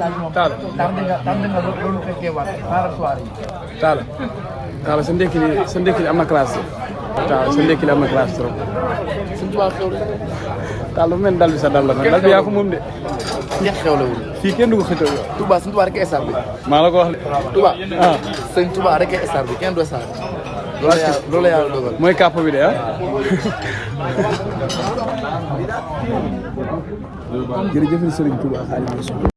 taal taal sa ndekki li am na classe taal sa ndekki li am na classe trop suñu tubaab xew taal lu mel dal bi sa dal la dal bi yaa ko moom de ñeex xewlewul fii kenn du ko xëccoo Touba sëñ Touba rek ay star bi maa la ko wax de Touba sëñ Touba rek ay star bi kenn du star loolu la yàlla dogal mooy kàpp bi de jërëjëf Sëriñ Touba Xaadimu Rasuul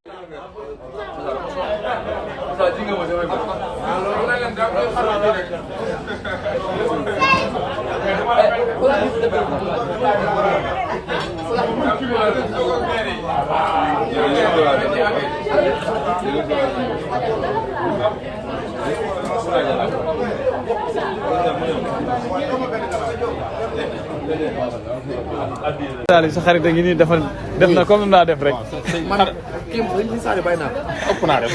Sali sa xarit a ngi nii def na comme naa def rek. man kii sëñ Saliou bàyyi naa ëpp naa def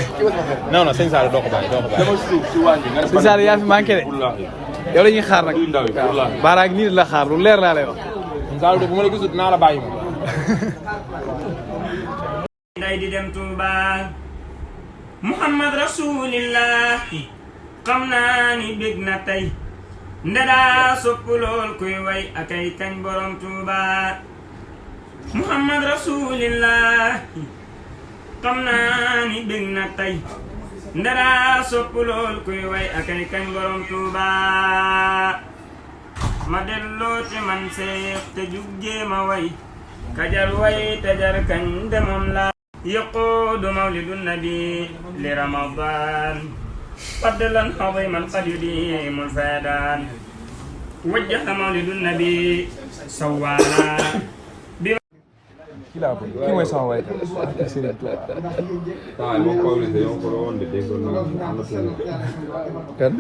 non non sëñ Saliou doo ko bàyyi dama suuf ci wàññi nga sëñ Saliou yaa fi manqué de yow la ñuy xaar nag baaraag nii la xaar lu leer laa lay wax sëñ Saliou de bu ma la gisut naa la bàyyi moom nday di dem Touba Muhammad Rasulillah xam naa ni bég na tey ndedaa sopp lool kuy way akay kañ borom Touba Muhammad Rasulillah xam naa ni bég na tey ndedaa sopp lool kuy way akay kañ borom Touba ma delloo ci man seex te juggee ma way kajar way tajar kañ demam la يقود مولد النبي لرمضان فضلا عظيما قد يديم الفيدان وجه مولد النبي سوانا kii laa bëgg kii mooy sama waay Sëriñ Touba kan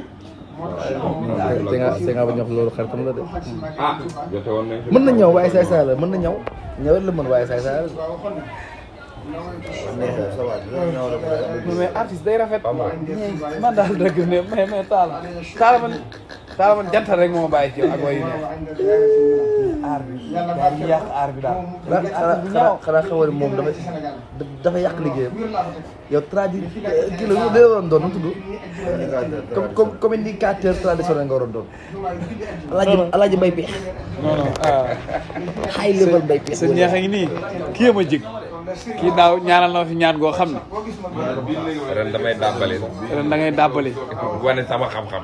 te nga ba ñox loolu xaritam la de mën na ñëw waaye saay saay la mën na ñëw ñëwet la mën waaye saay saay la mais artiste day rafet man daal dëgg ne mais taala man jantal rek moo ma bàyyi ci ak way yu ne aar bi daal yàq aar bi daal xanaa xamal moom dafa yàq liggéeyam yow kii la lu waroon doon nu tudd comme communicateur traditionnel nga waroon doon alaaji Mbay Peex non high level Mbay Peex sa ñeex a ngi nii kii ma jig kii daaw ñaanal na ma fi ñaan goo xam ne ren damay dàbbali ren da ngay dàbbali wane sama xam-xam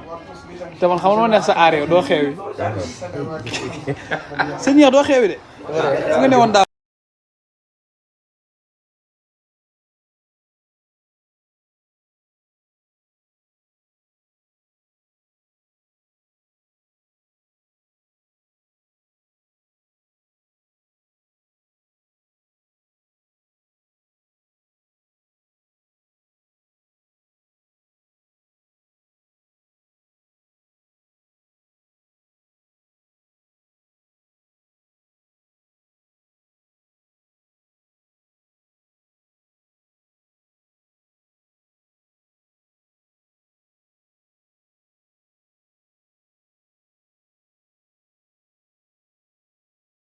te man xamal ma neex sa aar yow doo xeewi sa ñeex doo xeewi de fu nga ne woon daaw